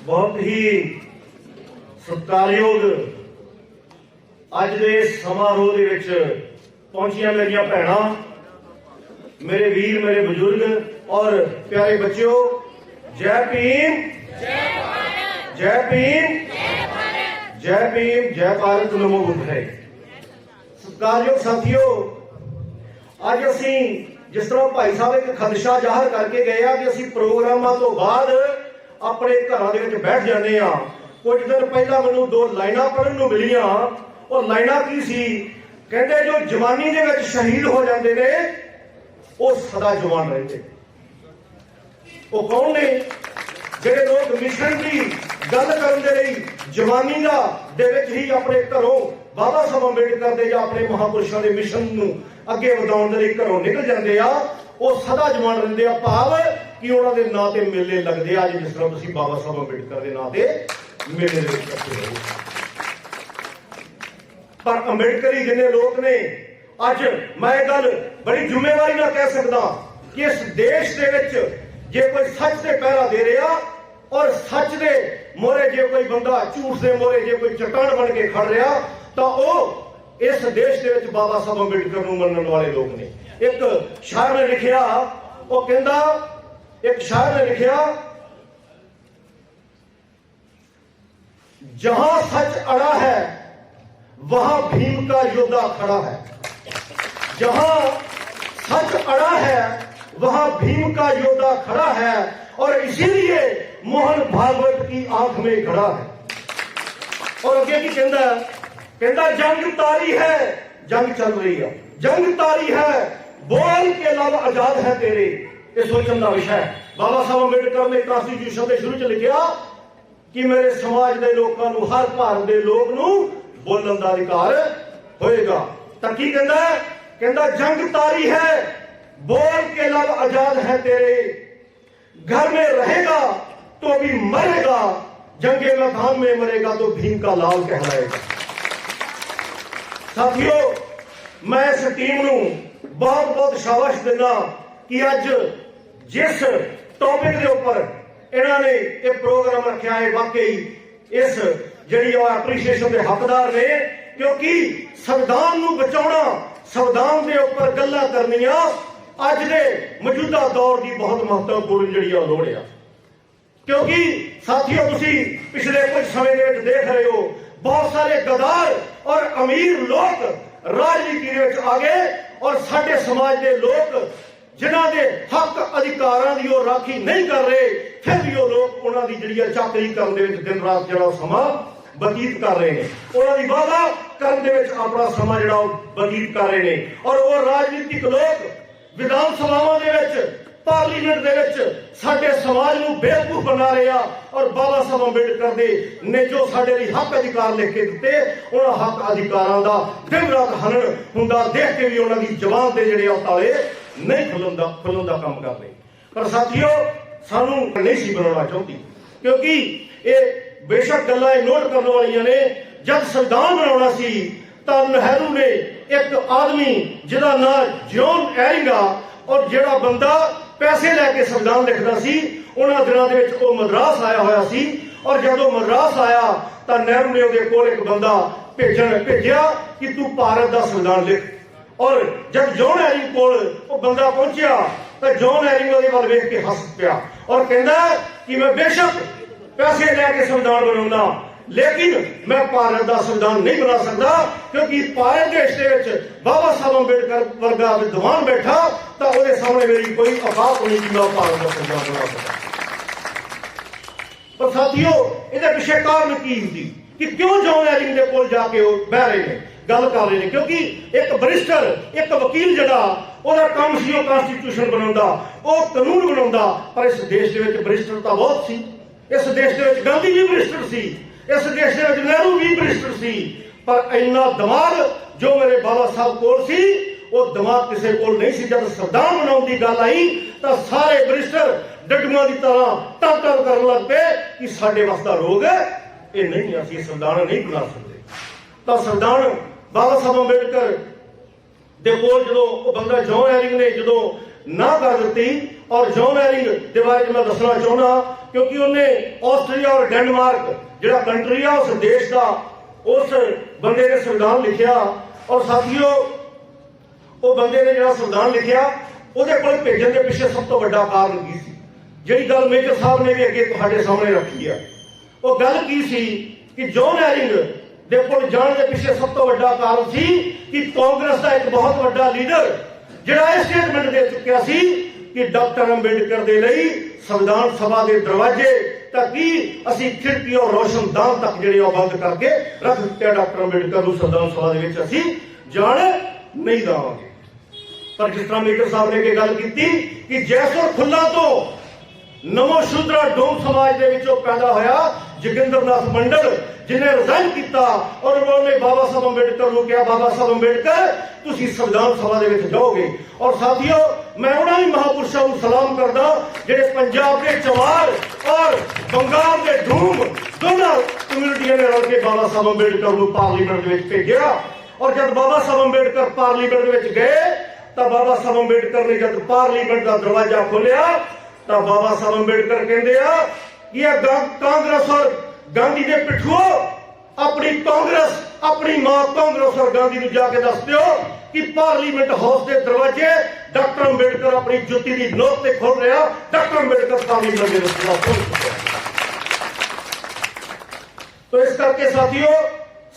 बहुत ही सत्कारयोग अज दे समारोह दे विच पहुंचिया मेरिया भैणां, मेरे वीर, मेरे बुजुर्ग और प्यारे बच्चों, जय भीम, जय भीम, जय भीम, जय भारत, नमो बुद्धाय। सत्कारयोग साथियों, अज असी जिस तरह भाई साहब एक खदशा जाहिर करके गए कि असी प्रोग्रामां तो बाद अपने घरां दे विच बैठ जाने आ। कुछ दिन पहला मैनूं दो लाइनां पढ़न नूं मिलियां, और लाइनां की सी, कहंदे जो जवानी दे विच शहीद हो जाते ने वो सदा जवान रहते। वो कौन ने? जिहड़े लोग मिशन की गल करन दे लई जवानी दा दे विच ही अपने घरों बाबा साहब अंबेडकर दे या अपने महापुरुषों के मिशन नूं अगे वधाउण दे लई घरों निकल जाते आ, वो सदा जवान रहिंदे आ। भाव कि उन्हां दे नां ते मेले लगदे आ, जिस तरह तुसीं बाबा साहब अंबेडकर दे नां ते मेले दे विच करते हो। पर अंबेडकरी जिन्ने लोग ने, अज मैं गल बड़ी जिम्मेवारी नाल कह सकदा कि इस देश दे विच जे कोई सच दे पहरा दे रहा और सच दे मोहरे जे कोई बंदा झूठ दे मोहरे जे कोई चट्टान बन के खड़ रहा, तो वो इस देश दे विच बाबा साहब अंबेडकर नूं मनण वाले लोग ने। एक शायर ने लिखिया, वो कहंदा, एक शायर ने लिखिया, जहां सच अड़ा है वहां भीम का योद्धा खड़ा है। जहां सच अड़ा है वहां भीम का योद्धा खड़ा है, और इसीलिए मोहन भागवत की आंख में खड़ा है। और अगे की कहंदा, कहंदा जंग तारी है, जंग चल रही है, जंग तारी है, बोल के लब आजाद है तेरे। ये सोचने का विषय है। बाबा साहब अंबेडकर ने कॉन्स्टिट्यूशन के शुरू च लिखा कि मेरे समाज के लोगों को, हर भारत के लोग नूं बोलने का अधिकार होएगा। तो की कहंदा, कहंदा जंग तारी है, बोल के लब आजाद है तेरे, घर में रहेगा तो भी मरेगा, जंगे मैदान में मरेगा तो भीम का लाल कहलाएगा। साथियों, मैं इस टीम नूं बहुत बहुत शाबाश देना कि अज जिस टॉपिक के ऊपर इन्होंने एक प्रोग्राम रखा है, वाकई इस जिहड़ी एप्रीशिएशन के हकदार ने, क्योंकि संविधान नूं बचाउणा, संविधान के ऊपर गल्लां करनियां अज दे मौजूदा दौर की बहुत महत्वपूर्ण जिहड़ी लोड़ है। क्योंकि साथियों, तुसीं पिछले कुछ समय में देख रहे हो, बहुत सारे गद्दार और अमीर लोग राजनीति में आ गए, और साडे समाज के लोग जिन्हां दे हक अधिकारां दी वो राखी नहीं कर रहे, फिर भी वो लोग उन्हां दी जिहड़ी चाकरी करन दे विच दिन रात जिहड़ा समां बतीत कर रहे हैं, उन्हां दी वादा करन दे विच अपना समां जिहड़ा बतीत कर रहे हैं। और वो राजनीतिक लोग विधान सभावां दे विच, पार्लीमेंट दे विच साडे समाज नूं बेवकूफ बना रहे आ, और बाबा साहब अंबेडकर दे ने जो साडे लई हक अधिकार लिख के दिते, उन्हां हक अधिकारां दा दिन रात हनन हुंदा देख के भी उन्हां दी जवान दे जिहड़े ताले नहीं खुलन दा काम कर रहे। पर साथियों, सानू नहीं सी बनाना चाहती, क्योंकि ये बेशक गल्लां नोट करने वालियां ने। जब संविधान बनाना सी तां नेहरू ने एक आदमी जिहदा नाम जॉन एरिंग आ, और जिहड़ा बंदा पैसे लैके संविधान लिखदा सी, उन्हां दिनां दे विच वो मद्रास आया होया सी। और जदों मद्रास आया तां नेहरू ने उहदे कोल एक बंदा भेजिया कि तू भारत दा संविधान लिख। और जब जॉन एरिंग कोल वो बंदा पहुंचा तो जॉन एरिंग उहदे वल वेख के हस पिया और कहंदा कि मैं बेशक पैसे लैके संविधान बनाउंदा, लेकिन मैं भारत का संविधान नहीं बना सकता, क्योंकि भारत देश के विच बाबा साहब अंबेडकर वर्गा विद्वान बैठा, तो उसके सामने मेरी कोई औकात नहीं कि मैं भारत का संविधान बना सकता। पर साथियों, इसके पिछे कारण की हुंदी कि क्यों जॉन एरिंग दे कोल जाके वो बह रहे हैं, गल कर रहे हैं? क्योंकि एक बरिस्टर, एक वकील जिहड़ा ਉਹਦਾ ਕੰਮ ਸੀ ਉਹ ਕਨਸਟੀਟਿਊਸ਼ਨ ਬਣਾਉਂਦਾ, ਉਹ ਕਾਨੂੰਨ ਬਣਾਉਂਦਾ। ਪਰ ਇਸ ਦੇਸ਼ ਦੇ ਵਿੱਚ ਬਰਿਸਟਰ ਤਾਂ ਬਹੁਤ ਸੀ। ਇਸ ਦੇਸ਼ ਦੇ ਵਿੱਚ ਗਾਂਧੀ ਵੀ ਬਰਿਸਟਰ ਸੀ, ਇਸ ਦੇਸ਼ ਦੇ ਵਿੱਚ ਨਹਿਰੂ ਵੀ ਬਰਿਸਟਰ ਸੀ। ਪਰ ਇੰਨਾ ਦਿਮਾਗ ਜੋ ਮੇਰੇ ਬਾਬਾ ਸਾਹਿਬ ਕੋਲ ਸੀ, ਉਹ ਦਿਮਾਗ ਕਿਸੇ ਕੋਲ ਨਹੀਂ ਸੀ। ਜਦ ਸੰਵਿਧਾਨ ਬਣਾਉਣ ਦੀ ਗੱਲ ਆਈ ਤਾਂ ਸਾਰੇ ਬਰਿਸਟਰ ਡੱਡੂਆਂ ਦੀ ਤਰ੍ਹਾਂ ਟਰ ਕਰਨ ਲੱਗ ਪਏ ਕਿ ਸਾਡੇ ਵੱਸ ਦਾ ਰੋਗ ਇਹ ਨਹੀਂ, ਅਸੀਂ ਸੰਵਿਧਾਨ ਨਹੀਂ ਬਣਾ ਸਕਦੇ। ਤਾਂ ਸੰਵਿਧਾਨ ਬਾਬਾ ਸਾਹਿਬ ਅੰਬੇਡਕਰ ਦੇ ਕੋਲ ਜਦੋਂ ਉਹ ਬੰਦਾ ਜੌਨ ਐਰਿੰਗ ਨੇ ਜਦੋਂ ਨਾ ਕਰ ਦਿੱਤੀ, और जॉन एरिंग के बारे में मैं दसना चाहना, क्योंकि उन्हें ऑस्ट्रेलिया और डेनमार्क जो कंट्री है उस देश का उस बंदे ने संविधान लिखिया। और साथियों वो बंदे ने जो संविधान लिखिया ਉਹਦੇ ਕੋਲ ਭੇਜਣ ਦੇ ਪਿੱਛੇ ਸਭ ਤੋਂ ਵੱਡਾ ਕਾਰਨ ਕੀ ਸੀ, ਜਿਹੜੀ ਗੱਲ ਮੇਜਰ ਸਾਹਿਬ ਨੇ ਵੀ ਅੱਗੇ ਤੁਹਾਡੇ ਸਾਹਮਣੇ ਰੱਖੀ ਹੈ। ਉਹ ਗੱਲ ਕੀ ਸੀ ਕਿ ਜੌਨ ਐਰਿੰਗ ਦੇ ਕੋਲ ਜਾਣ ਦੇ ਪਿੱਛੇ ਸਭ ਤੋਂ ਵੱਡਾ ਕਾਰਨ ਸੀ ਕਿ ਕਾਂਗਰਸ ਦਾ ਇੱਕ ਬਹੁਤ ਵੱਡਾ ਲੀਡਰ ਜਿਹੜਾ ਇਹ ਸਟੇਟਮੈਂਟ ਦੇ ਚੁੱਕਿਆ ਸੀ ਕਿ ਡਾਕਟਰ ਅੰਬੇਡਕਰ ਦੇ ਲਈ ਸੰਵਿਧਾਨ ਸਭਾ ਦੇ ਦਰਵਾਜ਼ੇ ਤਾਂ ਕੀ ਅਸੀਂ ਖਿੜਕੀ ਔਰ ਰੋਸ਼ਨਦਾਨ ਤੱਕ ਜਿਹੜੇ ਉਹ ਬੰਦ ਕਰਕੇ ਰੱਖ ਦਿੱਤੇ। ਡਾਕਟਰ ਅੰਬੇਡਕਰ ਨੂੰ ਸੰਵਿਧਾਨ ਸਭਾ ਦੇ ਵਿੱਚ ਅਸੀਂ ਜਾਣ ਨਹੀਂ ਦੇਵਾਂਗੇ। पर जिस तरह मेजर साहब ने गल की कि जैसुर खुला तो नवो शूद्रा डोम समाज के पैदा होया जोगिंदर नाथ मंडल जिन्हें रिजाइन किया और उन्होंने बाबा साहब अंबेडकर को कहा बाबा साहब अंबेडकर तुसी संविधान सभा दे विच जाओगे। और साथियों मैं उन्होंने महापुरुषों को सलाम करदा जिहड़े पंजाब के चवार और बंगाल के धूम दोनों कम्यूनिटियां ने रल के बाबा साहब अंबेडकर को पार्लीमेंट में भेजा। और जब बाबा साहब अंबेडकर पार्लीमेंट में गए तो बाबा साहब अंबेडकर ने जब पार्लीमेंट का दरवाजा खोलिया तो बाबा साहब अंबेडकर कहते हैं कि कांग्रेस और गांधी के पिछुओ अपनी कांग्रेस अपनी मां कांग्रेस और गांधी को जाके दस दो कि पार्लीमेंट हाउस के दरवाजे डॉक्टर अंबेडकर अपनी जुत्ती की नोक से खोल रहा। डॉक्टर अंबेडकर पार्लीमेंट के दरवाजा खोल चुके। तो इस करके साथियों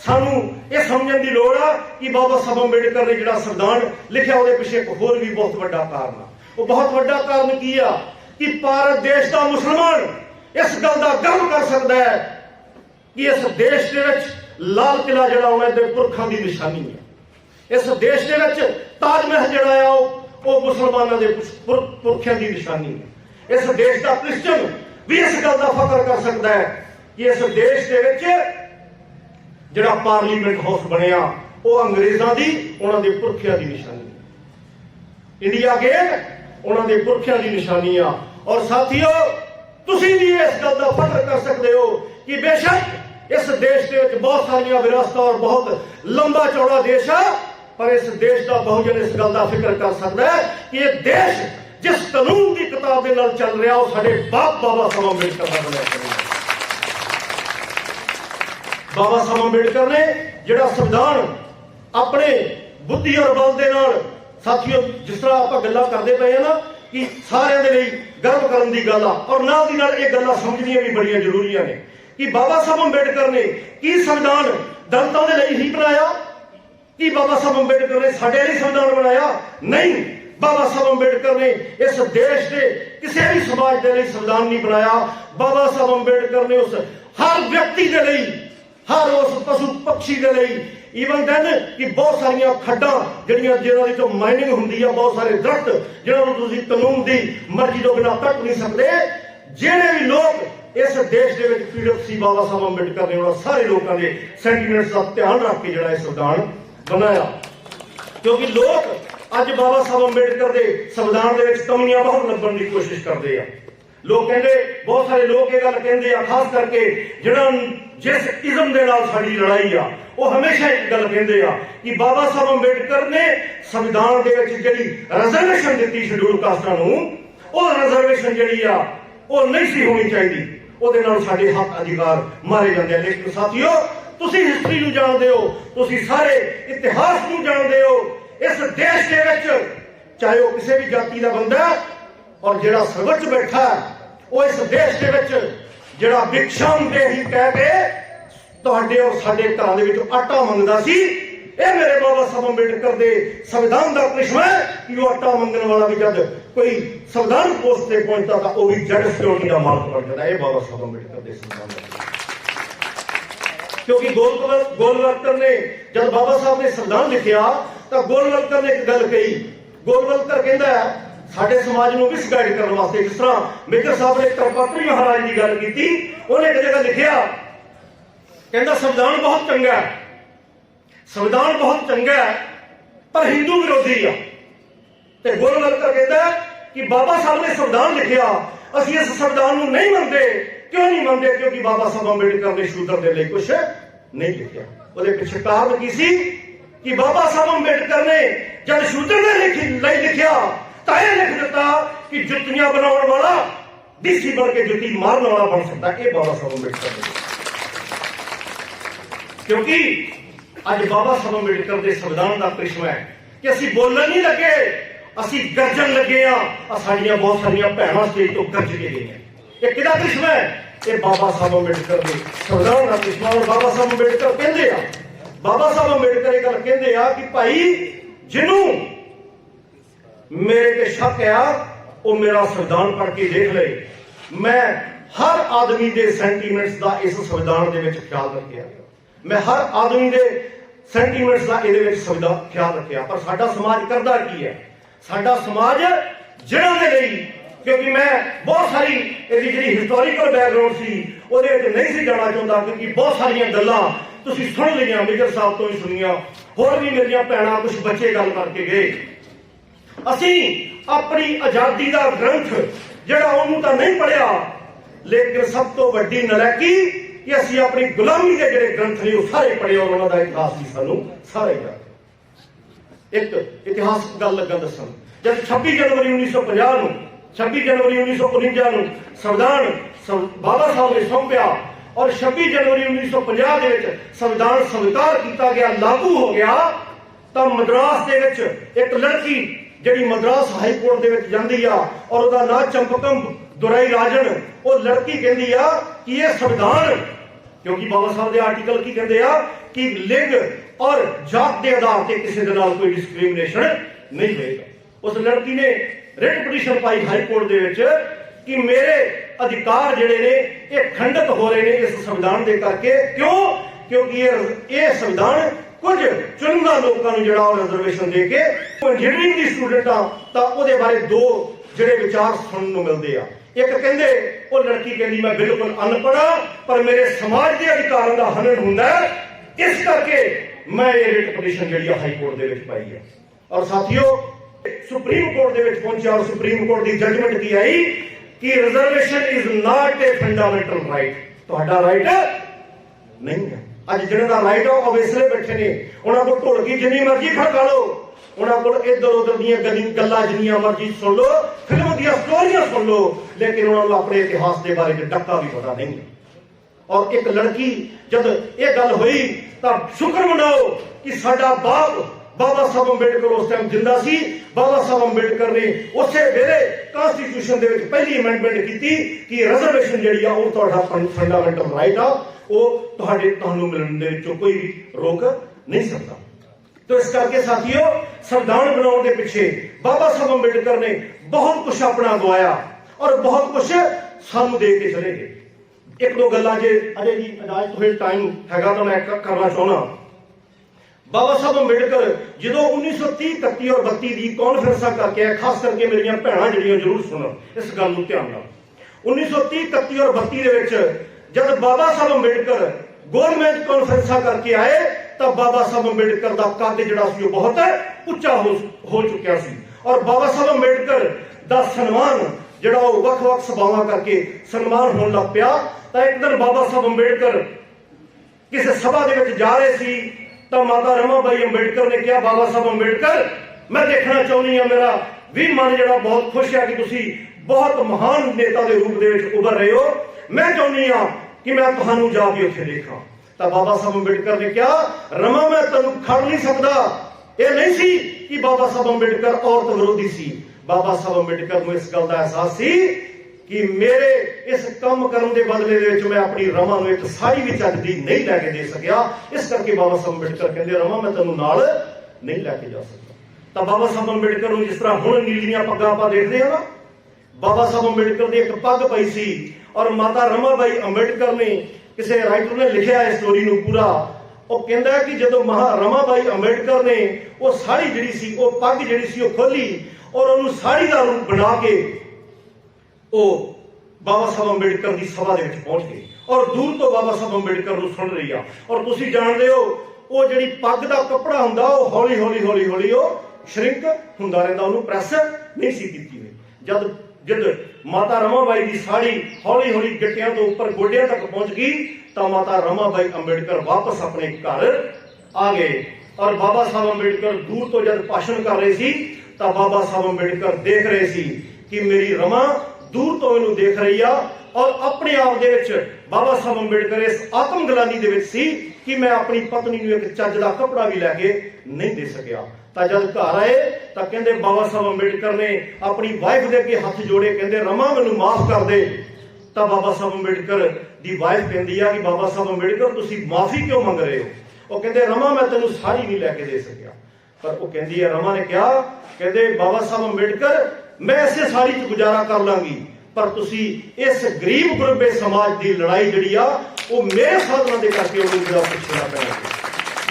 सानू ये समझने की लोड़ है कि बाबा साहब अंबेडकर ने जो संविधान लिखा वो पिछे एक होर भी बहुत बड़ा कारण है। वो बहुत बड़ा कारण की है कि भारत देश का मुसलमान इस गल का गर्व कर सकता है कि इस देश के लाल किला जड़ा उन्होंने पुरखों की निशानी है। इस देश के ताजमहल जड़ा है वो मुसलमानों के पुरखों की निशानी है। इस देश का क्रिश्चियन भी इस गल का फख्र कर सकता है कि इस देश के ਜਿਹੜਾ ਪਾਰਲੀਮੈਂਟ ਹਾਊਸ ਬਣਿਆ ਉਹ ਅੰਗਰੇਜ਼ਾਂ ਦੀ ਉਹਨਾਂ ਦੇ ਪੁਰਖਿਆਂ ਦੀ ਨਿਸ਼ਾਨੀ ਹੈ। ਇੰਡੀਆ ਗੇਟ ਉਹਨਾਂ ਦੇ ਪੁਰਖਿਆਂ ਦੀ ਨਿਸ਼ਾਨੀ ਆ। ਔਰ ਸਾਥੀਓ ਤੁਸੀਂ ਵੀ ਇਸ ਗੱਲ ਦਾ ਫਖਰ ਕਰ ਸਕਦੇ ਹੋ ਕਿ ਬੇਸ਼ੱਕ ਇਸ ਦੇਸ਼ ਦੇ ਵਿੱਚ ਬਹੁਤ ਸਾਰੀਆਂ ਵਿਰਾਸਤਾਂ ਔਰ ਬਹੁਤ ਲੰਬਾ ਚੌੜਾ ਦੇਸ਼ ਆ, ਪਰ ਇਸ ਦੇਸ਼ ਦਾ ਬਹੁਜਨ ਇਸ ਗੱਲ ਦਾ ਫਿਕਰ ਕਰ ਸਕਦਾ ਹੈ ਕਿ ਇਹ ਦੇਸ਼ ਜਿਸ ਕਾਨੂੰਨ ਦੀ ਕਿਤਾਬ ਦੇ ਨਾਲ ਚੱਲ ਰਿਹਾ ਉਹ ਸਾਡੇ ਬਾਬਾ ਸਾਹਿਬ ਅੰਬੇਡਕਰ ਦਾ ਬਣਿਆ ਹੋਇਆ। बाबा साहब अंबेडकर ने जिहड़ा संविधान अपने बुद्धि और बल दे नाल साथियों जिस तरह आप गल्लां करदे पए ना कि सारिਆਂ ਦੇ ਲਈ गर्व करन दी गल आ और नाल दी नाल ਇਹ ਗੱਲਾਂ ਸਮਝਣੀਆਂ ਵੀ ਬੜੀਆਂ ਜ਼ਰੂਰੀਆਂ ਨੇ कि बाबा साहब अंबेडकर ने की संविधान दलितां ਦੇ ਲਈ ਹੀ ਬਣਾਇਆ कि बाबा साहब अंबेडकर ने ਸਾਡੇ ਲਈ संविधान बनाया नहीं। बाबा साहब अंबेडकर ने इस देश के किसी भी समाज के लिए संविधान नहीं बनाया। बाबा साहब अंबेडकर ने उस हर व्यक्ति के लिए हर उस पशु पक्षी के लिए ईवन दैन कि बहुत सारिया खड्डा जिहड़ियां जिन्हां दी माइनिंग हुंदी है बहुत सारे दरख्त जिन्हां नूं तुसीं कानून की मर्जी तो बिना कट नहीं सकते। जिहड़े भी लोग इस देश के पीड़ित सी बाबा साहब अंबेडकर ने उन्हां सारे लोगों के सेंटीमेंट्स का ध्यान रख के जिहड़ा संविधान बनाया। क्योंकि लोग अज बाबा साहब अंबेडकर के संविधान के कमियां बहुत लभण की कोशिश करते हैं। लोग कहते बहुत सारे लोग ये गल कहते हैं खास करके जिहड़ा जिस इज्म के नाल साडी लड़ाई आ वो हमेशा एक गल कहते हैं कि बाबा साहब अंबेडकर ने संविधान के जिहड़ी रिजर्वेशन दी शेड्यूल कास्टां नूं वो रिजर्वेशन जिहड़ी आ वो नहीं सी होनी चाहिए ਉਹਦੇ ਨਾਲ ਸਾਡੇ ਹੱਕ ਅਧਿਕਾਰ ਮਾਰੇ ਜਾਂਦੇ। ਲੇਕਿਨ ਸਾਥੀਓ ਤੁਸੀਂ ਹਿਸਟਰੀ ਨੂੰ ਜਾਣਦੇ ਹੋ, ਤੁਸੀਂ ਸਾਰੇ ਇਤਿਹਾਸ ਨੂੰ ਜਾਣਦੇ ਹੋ। ਇਸ ਦੇਸ਼ ਦੇ ਵਿੱਚ ਚਾਹੇ ਉਹ ਕਿਸੇ ਵੀ ਜਾਤੀ ਦਾ ਬੰਦਾ और जिहड़ा सर्वोच्च बैठा वो इस देश के विच जिहड़ा भिक्षाम देही कह के तुहाडे और साडे घरां दे विच आटा मंगदा सी। ਇਹ मेरे बाबा साहब अंबेडकर के संविधान का करिश्मा है कि वो आटा मंगने वाला भी जब कोई संविधान पोस्ट से पहुंचता था वो भी जेड सिक्योरिटी का मालक बन जाता है। बाबा साहब अंबेडकर के संविधान क्योंकि गोलवलकर ने जब बाबा साहब ने संविधान लिखिया तो गोलवलकर ने एक गल कही। गोलवलकर कहता है साडे समाज नूं विस गाइड करने वास्ते जिस तरह मेजर साहब ने करपात्री महाराज की गल की उन्हें एक जगह लिखिया कहता संविधान बहुत चंगा है, संविधान बहुत चंगा है पर हिंदू विरोधी है। तो गोलवलकर कहता है कि बाबा साहब ने संविधान लिखिया असीं इस संविधान नूं नहीं मनते। क्यों नहीं मनते? क्योंकि बाबा साहब अंबेडकर ने शूद्र के लिए कुछ नहीं लिखिया। ਉਹਦੇ ਪਿੱਛੇ ਕਾਰਨ ਕੀ ਸੀ कि बाबा साहब अंबेडकर ने जब शूद्र ने लिखिया ਤਾਂ ਇਹ ਲਿਖ ਦਿੱਤਾ कि जुत्तियां बनाने वाला डीसी बन के जुत्ती मारने वाला बन सकता है। ये बाबा साहब अंबेडकर ने, क्योंकि अज बाबा साहब अंबेडकर के संविधान का करिश्मा है कि असी बोलन नहीं लगे, असी गरजन लगे हाँ। साडियां बहुत सारिया भैणां स्टेज तो गरज के गई हैं। ये किहदा करिश्मा है? ये बाबा साहब अंबेडकर के संविधान का करिश्मा। और बाबा साहब अंबेडकर कहते हैं, बाबा साहब अंबेडकर एक गल कहते हैं कि भाई जिन्हों मेरे ते शक है वो मेरा संविधान पढ़ के देख ले। मैं हर आदमी के सेंटीमेंट्स का इस संविधान के ख्याल रखिया, मैं हर आदमी के सेंटीमेंट्स का ये ख्याल रखिया। पर साडा समाज करदा की है? साडा समाज जिन्हां दे लई, क्योंकि मैं बहुत सारी इसकी जी हिस्टोरिकल बैकग्राउंड सी उहदे विच नहीं सी जाना चाहता, क्योंकि बहुत सारियां गल्लां तुसीं सुन लियां, मेजर साहब तो ही सुनिया, होर भी मेरियां भैणां कुछ बच्चे गल करके गए। असी अपनी आजादी का ग्रंथ जिहड़ा उहनूं तां नहीं पढ़िया, लेकिन सब तो वड्डी नलैकी कि असी अपनी गुलामी के जिहड़े ग्रंथ ने वो सारे पढ़े और उन्हों का इतिहास भी सानूं सारा याद। एक इतिहास गल लगा दसन, जब 26 जनवरी 1950 26 जनवरी 1949 संविधान बाबा साहब ने सौंपया और 26 जनवरी 1950 के विच संविधान स्वीकार किया गया, लागू हो गया, तो मद्रास के विच एक लड़की जिहड़ी मद्रास हाई कोर्ट दे विच जांदी आ और उहदा नाम चंपकम दुराई राजन, वो लड़की कहती आ कि यह संविधान, क्योंकि बाबा साहब के आर्टिकल की कहते हैं कि लिंग और जात के आधार पर किसी के नाल कोई डिस्क्रिमिनेशन नहीं होगा। उस लड़की ने रिट पिटीशन पाई हाई कोर्ट दे विच कि मेरे अधिकार जिहड़े ने ये खंडित हो रहे हैं इस संविधान के करके। क्यों? क्योंकि ये संविधान कुछ चुनिंदा लोगों को जिहड़ा रिजर्वेशन दे के इंजीनियरिंग की स्टूडेंट आ तां उहदे बारे दो जिहड़े विचार सुनने को मिलते हैं। एक कहते वो लड़की कहती मैं बिल्कुल अनपढ़ हाँ, पर मेरे समाज के अधिकारों का हनन होंदा है, इस करके मैं ये रिट पिटीशन जिहड़ी हाई कोर्ट दे विच पाई है। और साथियों सुप्रीम कोर्ट दे विच पहुंचा और सुप्रीम कोर्ट की जजमेंट की आई कि reservation is not a fundamental right, तुहाडा राइट नहीं है। अज जिन्हां दा राइट है वो इसलिए बैठे ने, उन्हां को ढोलकी जिन्नी मर्जी खड़का लो, उन्हां को इधर उधर दी गल्लां जिन्नियां मर्जी सुन लो, फिल्म दी स्टोरियां सुन लो, लेकिन उन्होंने अपने इतिहास के बारे में डक्का भी पता नहीं। और एक लड़की जब यह गल हुई तो शुक्र मनाओ कि साडा बाप बाबा साहब अंबेडकर उस टाइम जिंदा सी। बाबा साहब अंबेडकर ने उस वेले कॉन्स्टिट्यूशन दे विच पहली अमेंडमेंट की कि रिजर्वेशन जिहड़ी आ वो तुहाडा फंडामेंटल राइट आ, वो तुहानूं मिलण दे विचों कोई भी रोक नहीं सकता। तो इस करके साथियों संविधान बनाने के पीछे बाबा साहब अंबेडकर ने बहुत कुछ अपना गवाया और बहुत कुछ सानू दे के चले गए। एक दो गल्लां जे अजे जी अजाज थोड़े टाइम हैगा तो मैं करना चाहना। बाबा साहब अंबेडकर जो 1930 और 32 की कॉन्फ्रेंस करके, खास करके मेरिया भैणां जिहड़ियां जरूर सुनो इस गल नूं ध्यान नाल। 1930 और 32 दे विच जब बाबा साहब अंबेडकर गवर्नमेंट कॉन्फ्रेंस करके आए तो बाबा साहब अंबेडकर का कद जिहड़ा सी बहुत उच्चा हो चुकिया सी और बाबा साहब अंबेडकर का सन्मान जिहड़ा वख-वख सभावां करके सन्मान होने लग पिया। तो एक दिन बाबा साहब अंबेडकर किसी सभा दे विच जा रहे सी तो माता रमाबाई अंबेडकर ने कहा, बाबा साहब अंबेडकर मैं देखना चाहनी हाँ, मेरा भी मन जिहड़ा बहुत खुश है कि तुसी बहुत महान नेता के रूप में उभर रहे हो, मैं चाहनी हाँ कि मैं तुहानूं जाके उत्थे देखा। तो बाबा साहब अंबेडकर ने कहा, रमा मैं तेनू खड़ नहीं सकता। यह नहीं सी कि बाबा साहब अंबेडकर औरत विरोधी सी, बाबा साहब अंबेडकर को इस गल का एहसास सी कि मेरे इस काम करने के बदले दे विच मैं अपनी रमा नूं एक साड़ी भी चज दी नहीं लैके दे सकिया। इस करके बाबा साहब अंबेडकर कहते रमा मैं तेनू नाल नहीं लैके जा सकता। तो बाबा साहब अंबेडकर नूं जिस तरह हुण नीलियां पग्गां आपां देखदे हां ना, बाबा साहब अंबेडकर की एक पग पई सी और माता रमाबाई अंबेडकर ने, किसी राइटर ने लिखा है स्टोरी नूं पूरा, वो कहता है कि जो रमाबाई अंबेडकर ने वो साड़ी जिहड़ी सी वो पग जिहड़ी सी वो खोली और उन्होंने साड़ी का रूप बना के वो बाबा साहब अंबेडकर की सभा दे विच पहुंच गए और दूर तो बाबा साहब अंबेडकर नूं सुन रही आ। और तुसीं जाणदे हो वो जिहड़ी पग का कपड़ा हुंदा वो हौली हौली हौली हौली वो श्रिंक हुंदा रहिंदा, उहनूं प्रैस नहीं सी कीती हुई। जब माता रमाबाई की साड़ी हौली हौली गिट्टियां तो ऊपर गोडियां तक पहुंच गई तो माता रमाबाई अंबेडकर वापस अपने घर आ गए। और बाबा साहब अंबेडकर दूर तो जब भाषण कर रहे सी तो बाबा साहब अंबेडकर देख रहे सी कि मेरी रमा दूर तो मैनू देख रही आ और अपने आप दे विच बाबा साहब अंबेडकर इस आत्म गलानी दे विच सी कि मैं अपनी पत्नी नूं एक चज दा कपड़ा भी लैके नहीं दे सकिया। तां जद घर आए तां कहंदे बाबा साहब अंबेडकर ने अपनी वाइफ दे अगे हथ जोड़े, कहंदे रमा मैनू माफ कर दे। तां बाबा साहब अंबेडकर दी वाइफ कहंदी आ कि बाबा साहब अंबेडकर तुसीं माफी क्यों मंग रहे हो? वो कहंदे रमा मैं तैनूं साड़ी नहीं लैके दे सकिया। पर वो कहंदी है रमा ने कहा, कहंदे बाबा साहब अंबेडकर मैं ऐसे साड़ी च गुजारा कर लांगी, पर तुसी इस गरीब गुरबे समाज की लड़ाई जिहड़ी आ वो मेरे साधना दे करके उन्हें जरा पुछना पैना।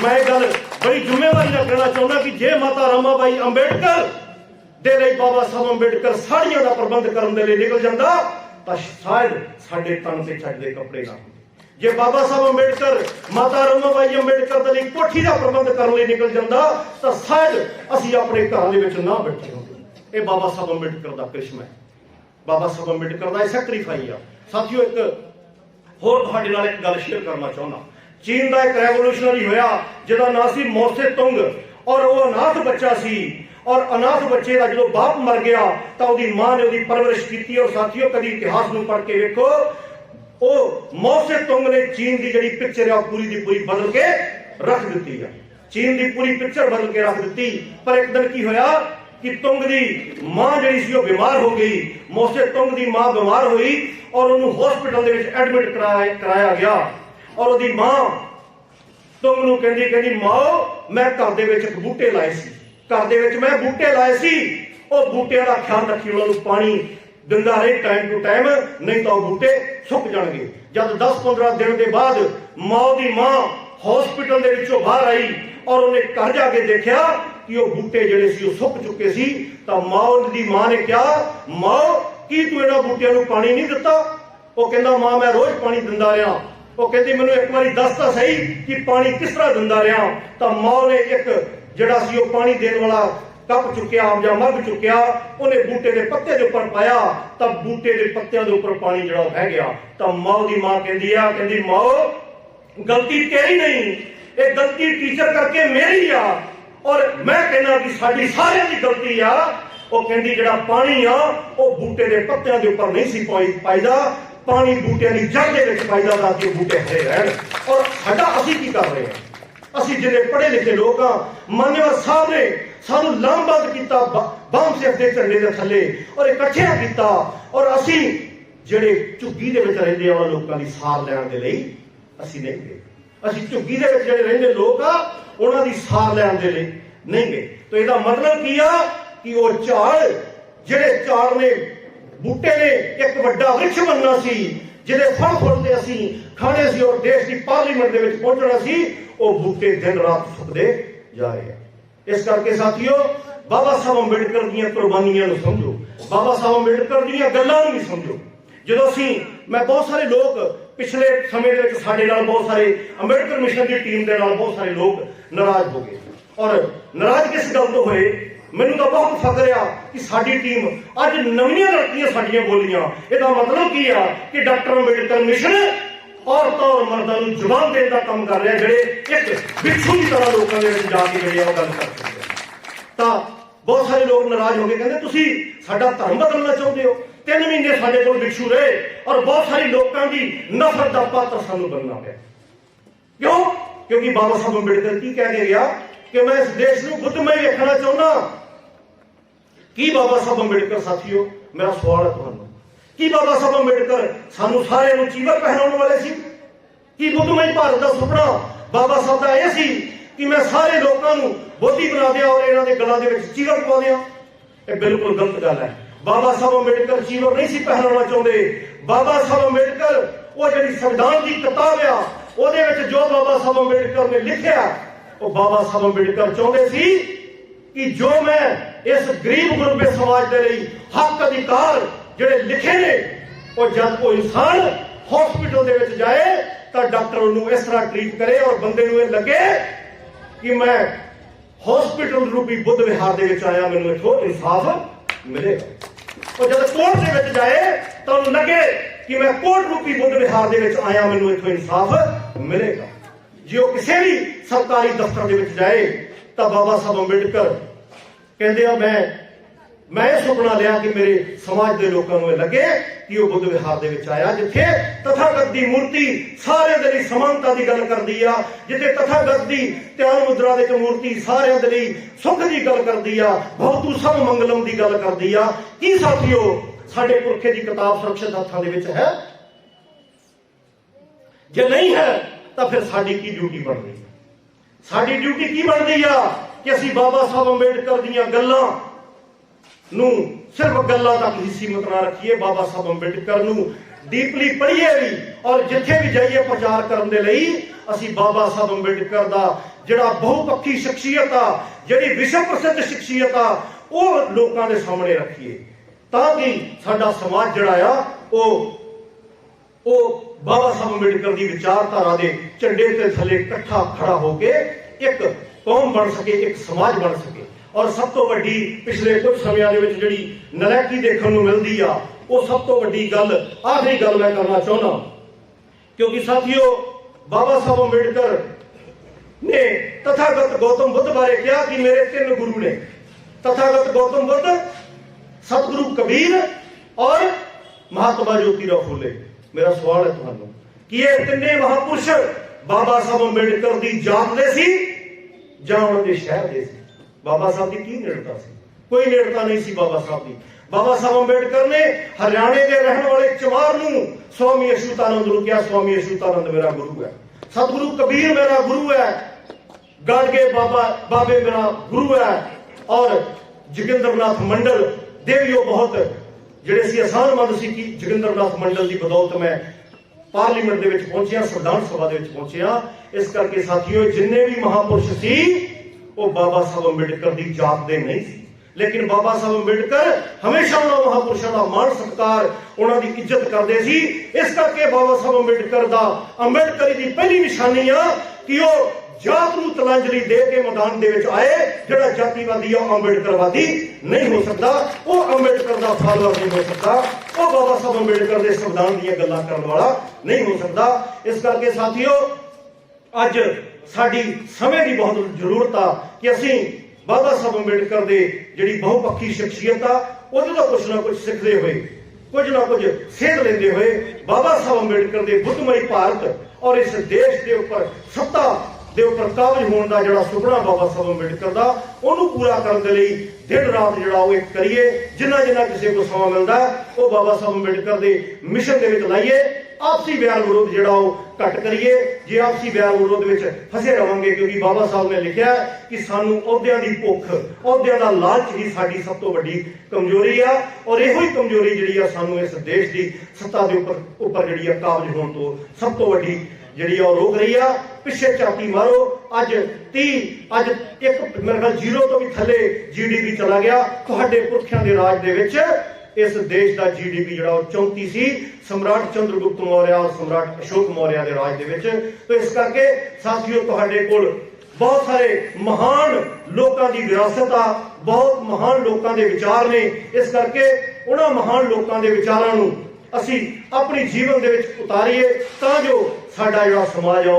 मैं गल बड़ी जिम्मेवारी नाल कहना चाहुंदा कि जे माता रमाबाई अंबेडकर दे लई बाबा साहब अंबेडकर साड़ियां दा प्रबंध करन दे लई निकल जांदा तां शायद साडे तन ते छड्ड दे कपड़े ना होंदे। जे बाबा साहब अंबेडकर माता रमाबाई अंबेडकर दे लई कोठी दा प्रबंध करन लई निकल जांदा तां शायद असीं अपने घर दे विच ना बैठे होंदे। ये बाबा साहब अंबेडकर दा करिश्मा है, बाबा साहब अंबेडकर का सैक्रीफाई आ। साथियों एक होर तुहाडे नाल एक गल शेयर करना चाहुंदा। चीन का एक रेवोल्यूशनरी होया जिहदा नाम सी मोसे तुंग और वो अनाथ बच्चा सी और अनाथ बच्चे का जो बाप मर गया तो उसकी मां ने उसकी परवरिश की। और साथियों कभी इतिहास में पढ़ के देखो वो मोसे तुंग ने चीन की जी पिक्चर है पूरी की पूरी बदल के रख दी है। चीन की पूरी पिक्चर बदल के रख दी। पर एक दिन की होया कि तुंग की मां जी बीमार हो गई। मोसे तुंग की मां बीमार हुई और उन्होंने हॉस्पिटल एडमिट कराया गया। और उसकी मां तुंग नूं कहंदी माओ मैं घर दे विच बूटे लाए सी, घर दे विच मैं बूटे लाए सी, वो बूटियां दा ख्याल रखी, उन्होंने पानी दिंदा रहे टाइम टू टाइम, नहीं तो बूटे सुक जाणगे। जब 10-15 दिन के बाद माओ की मां हॉस्पिटल दे विचों बाहर आई और उन्हें घर जाके देखा कि वो बूटे जिहड़े सी वो सुक चुके सी। तो माओ दी मां ने कहा माओ की तू इन्हां बूटियां नूं पानी नहीं दिता? वो कहंदा मां मैं रोज पानी दिंदा रहा। वो कहती मैनूं एक बारी दस तां सही कि पानी किस तरह दिंदा रहा। तो माओ ने एक जिहड़ा सी वो पानी देने वाला कप चुक्या या मग चुक्या, उन्हें बूटे के पत्ते के उपर पाया, तब बूटे के पत्तियां के उपर पानी जिहड़ा बह गया। तो माओ की मां कहंदी माओ गलती तेरी नहीं, ये गलती टीचर करके मेरी आ और मैं कहना कि साडी सारियां दी गलती आ। वो कहंदी जिहड़ा पानी आ वो बूटे के पत्तियां के उपर नहीं सी पाईदा, पानी बूटियां की जड़ दे विच पाईदा ताकि बूटे हरे रहन। और साडा असीं की कर रहे हैं? असीं जिहड़े पढ़े लिखे लोग आ, मान्यवर साहब ने सानू लामबंद किया बाम सिख के झंडे के थले और इकट्ठिया किया और असीं जिहड़े झुग्गी दे विच रहिंदे आ लोकां दी सार लैण दे लई असीं नहीं गए। असीं झुग्गी दे विच जिहड़े रहिंदे लोग आ उन्हां दी सार लैण दे लई नहीं गए। तो इसदा मतलब की आ कि वो झाड़ जिहड़े झाड़ ने बूटे ने एक वड्डा वृक्ष बनना सी जिहदे फल फुल ते असीं खाणे सी और देश की पार्लीमेंट दे विच पहुंचना सी, वो बूटे दिन रात सुकदे जा रहे हैं। इस करके साथियों बाबा साहब अंबेडकर दी कुर्बानियां नूं समझो, बाबा साहब अंबेडकर दी गल्लां नूं भी समझो। जो मैं बहुत सारे लोग पिछले समय दे विच साडे नाल बहुत सारे अंबेडकर मिशन की टीम के नाल बहुत सारे लोग नाराज हो गए और नाराज किस गल तो होए, मैनूं तो बहुत फख्र आ कि साडी टीम अज नवीं लड़कियां साडियां बोलियां। इसदा मतलब की आ कि डॉक्टर अंबेडकर मिशन औरतों और मर्दों को जवाब देने का काम कर रहा है, जिहड़े एक बिच्छू की तरह लोगों के जाके जिहड़ी गल कर सकते हैं। तो बहुत सारे लोग नाराज हो गए, कहते तुसीं साडा धर्म बदलना चाहते हो। 3 महीने साडे कोल बिच्छू रहे और बहुत सारे लोगों की नफरत का पात्र सानू बनना पिया। क्यों? क्योंकि बाबा साहब अंबेडकर की कह के गया कि मैं इस देश को बुद्धमय देखना चाहना। की बाबा साहब अंबेडकर साथियों, मेरा सवाल है तुहानू, की बाबा साहब अंबेडकर सानू सारे नूं चीवर पहनाने वाले सी? कि बुद्धमय भारत का सुपना बाबा साहब का यह सी कि मैं सारे लोगों को बोधी बना दिया और इन्हों के गलों के चीवर पवा दिया? यह बिल्कुल गलत गल है। बाबा साहब अंबेडकर चीवर नहीं सी पहनाना चाहते। बाबा साहब अंबेडकर वो जी संविधान की किताब आ ਉਹਦੇ ਵਿੱਚ जो बाबा साहब अंबेडकर ने लिखा वो बाबा साहब अंबेडकर चाहते सी कि जो मैं इस गरीब गुरबे समाज के लिए हक अधिकार जिहड़े लिखे ने वो जब कोई इंसान हॉस्पिटल दे विच जाए तो डॉक्टर उन्होंने इस तरह ट्रीट करे और बंदे नूं लगे कि मैं हॉस्पिटल रूपी बुद्ध विहार दे विच आया, मैनूं इत्थों इंसाफ मिलेगा। और जब कोर्ट दे विच जाए तो उन्हें लगे कि मैं कोर्ट रूपी बुद्ध विहार दे विच आया, मैनूं इत्थों इंसाफ मिलेगा। जो किसी भी सरकारी दफ्तर दे विच जाए तो बाबा साहब अंबेडकर कहते हैं मैं सुपना लिया कि मेरे समाज के लोगों को लगे कि वह बुद्ध विहार दे विच आया जिथे तथागत की मूर्ति सारे दे लई समानता की गल करदी आ, जिथे तथागत की त्यान मुद्रा दे मूर्ति सारे दे लई सुख की गल करदी आ, भवतु सब मंगलम की गल करदी आ। की साथियों साडे पुरखे की किताब सुरक्षित हत्थां दे विच है? जे नहीं है तो फिर साडी की ड्यूटी बनदी है? साडी ड्यूटी की बनदी आ कि असीं बाबा साहब अंबेडकर दीयां गल्लां नूं सिर्फ गल्लां तक ही सीमित ना रखिए, बाबा साहब अंबेडकर नूं डीपली पढ़िए भी और जिथे भी जाइए प्रचार करने दे लई असीं बाबा साहब अंबेडकर दा जिहड़ा बहुपक्षी शख्सियत आ, जिहड़ी विश्व प्रसिद्ध शख्सियत आ, वो लोकां दे सामने रखिए ताकि साडा समाज जिहड़ा आ वो बाबा साहब अंबेडकर की विचारधारा के झंडे के थले इकट्ठा खड़ा होकर एक कौम बन सके, एक समाज बन सके। और सब तो वड्डी पिछले कुछ समय जी नलैकी देखने को मिलती आ, वो सब तो वड्डी गल आखिरी गल मैं करना चाहना, क्योंकि साथियों बाबा साहब अंबेडकर ने तथागत गौतम बुद्ध बारे कहा कि मेरे 3 गुरु ने, तथागत गौतम बुद्ध, सतगुरु कबीर और महात्मा ज्योतिराव फुले। मेरा सवाल है तुहानू कि ये 3 महापुरुष बाबा साहब अंबेडकर की जात दे सी जां उन्हां दे शहर दे सी? बाबा साहब की की नेड़ता सी? कोई नेड़ता नहीं सी बाबा साहब की। बाबा साहब अंबेडकर ने हरियाणे के रहने वाले चमार नूं स्वामी अछूतानंद नूं कहा, स्वामी अछूतानंद मेरा गुरु है, सतगुरु कबीर मेरा गुरु है, गाड़गे बाबे मेरा गुरु है, और जोगिंद्रनाथ मंडल देवियों बहुत ਜਿਹੜੇ ਸੀ ਆਸਾਨमंद सी कि जोगिंद्रनाथ मंडल की बदौलत मैं पार्लीमेंट के पहुंचिया, संविधान सभा के पहुंचिया। इस करके साथियों जिन्ने भी महापुरुष सी वो बाबा साहब अंबेडकर की जात के नहीं सी, लेकिन बाबा साहब अंबेडकर हमेशा उन्होंने महापुरुषों का मान सत्कार उन्होंने इज्जत करते सी। इस करके बाबा साहब अंबेडकर का अंबेडकरी की पहली निशानी आ कि वो जात नूं तलांजलि दे के मैदान दे विच आए। जिहड़ा जातिवादी आ अंबेडकरवादी नहीं हो सकता, वो अंबेडकर का फॉलोअर नहीं हो सकता, वो बाबा साहब अंबेडकर के संविधान दी गल्लां करने वाला नहीं हो सकता। इस करके साथियों अज साडी समय की बहुत जरूरत आ कि असीं बाबा साहब अंबेडकर के जिहड़ी बहुपक्षी शख्सियत आ उहदे तो कुछ ना कुछ सीखते हुए, कुछ ना कुछ सेध लेंदे हुए बाबा साहब अंबेडकर के बुद्धमई भारत और इस देश के उपर सत्ता ਦੇ ਉੱਪਰ ਕਾਬਜ ਹੋਣ ਦਾ ਜਿਹੜਾ ਸੁਪਨਾ ਬਾਬਾ ਸਾਹਿਬ ਅੰਬੇਡਕਰ ਦਾ ਉਹਨੂੰ ਪੂਰਾ ਕਰਨ ਦੇ ਲਈ ਦਿਨ ਰਾਤ ਜਿਹੜਾ ਉਹ ਇੱਕ ਕਰੀਏ। ਜਿੰਨਾ ਕਿਸੇ ਕੋ ਸਮਾਂ ਮਿਲਦਾ ਉਹ ਬਾਬਾ ਸਾਹਿਬ ਅੰਬੇਡਕਰ ਦੇ ਮਿਸ਼ਨ ਦੇ ਵਿੱਚ ਲਾਈਏ। ਆਪਸੀ ਵੈਰ ਵਿਰੋਧ ਜਿਹੜਾ ਉਹ ਘੱਟ ਕਰੀਏ। ਜੇ ਆਪਸੀ ਵੈਰ ਵਿਰੋਧ ਵਿੱਚ ਫਸੇ ਰਵਾਂਗੇ, ਕਿਉਂਕਿ ਬਾਬਾ ਸਾਹਿਬ ਨੇ ਲਿਖਿਆ ਕਿ ਸਾਨੂੰ ਅਹੁਦਿਆਂ ਦੀ ਭੁੱਖ, ਅਹੁਦਿਆਂ ਦਾ ਲਾਲਚ ਹੀ ਸਾਡੀ ਸਭ ਤੋਂ ਵੱਡੀ ਕਮਜ਼ੋਰੀ ਆ, ਔਰ ਇਹੋ ਹੀ ਕਮਜ਼ੋਰੀ ਜਿਹੜੀ ਆ ਸਾਨੂੰ ਇਸ ਦੇਸ਼ ਦੀ ਸੱਤਾ ਦੇ ਉੱਪਰ ਜਿਹੜੀ ਆ ਕਾਬਜ ਹੋਣ ਤੋਂ ਸਭ ਤੋਂ ਵੱਡੀ ਜਿਹੜੀ ਉਹ ਰੋਕ ਰਹੀ ਆ। ਪਿੱਛੇ ਝਾਤੀ ਮਾਰੋ, ਅੱਜ ਇੱਕ ਮੇਰੇ ਖਿਆਲ 0 ਤੋਂ ਵੀ ਥੱਲੇ GDP ਚਲਾ ਗਿਆ। ਤੁਹਾਡੇ ਪੁਰਖਿਆਂ ਦੇ ਰਾਜ ਦੇ ਵਿੱਚ ਇਸ ਦੇਸ਼ ਦਾ GDP ਜਿਹੜਾ ਉਹ 34 ਸੀ, सम्राट चंद्रगुप्त मौर्य और सम्राट अशोक मौर्य के राज के। तो इस करके साथियों तुहाडे कोल बहुत सारे महान लोगों की विरासत आ, बहुत महान लोगों के विचार ने। इस करके उन्होंने महान लोगों के विचारों नूं असी अपनी जीवन दे विच उतारीए तां जो साडा जिहड़ा समाज आ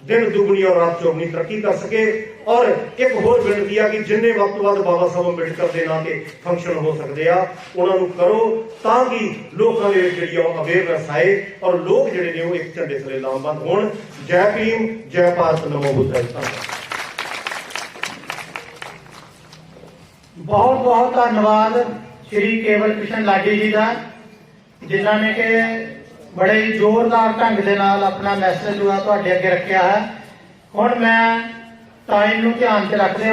दिन दुगनी और रात चौगनी तरक्की कर सके। और एक होर बेनती आ कि जिन्ने वक्त तो वध बाबा साहब अंबेडकर के नाम के फंक्शन हो सकते आ उन्होंने करो ताकि लोगों के जी अवेयरनेस आए और लोग जिहड़े ने एक झंडे थले लामबंद होण। जय भीम, जय भारत, नमो बुद्धाय। बहुत बहुत धन्यवाद श्री केवल कृष्ण लाठी जी का, जिन्होंने के बड़े ही जोरदार ढंग के नाल अपना मैसेज जो है तुहाडे अगे रखा है। हुण मैं टाइम नूं ध्यान च रखदे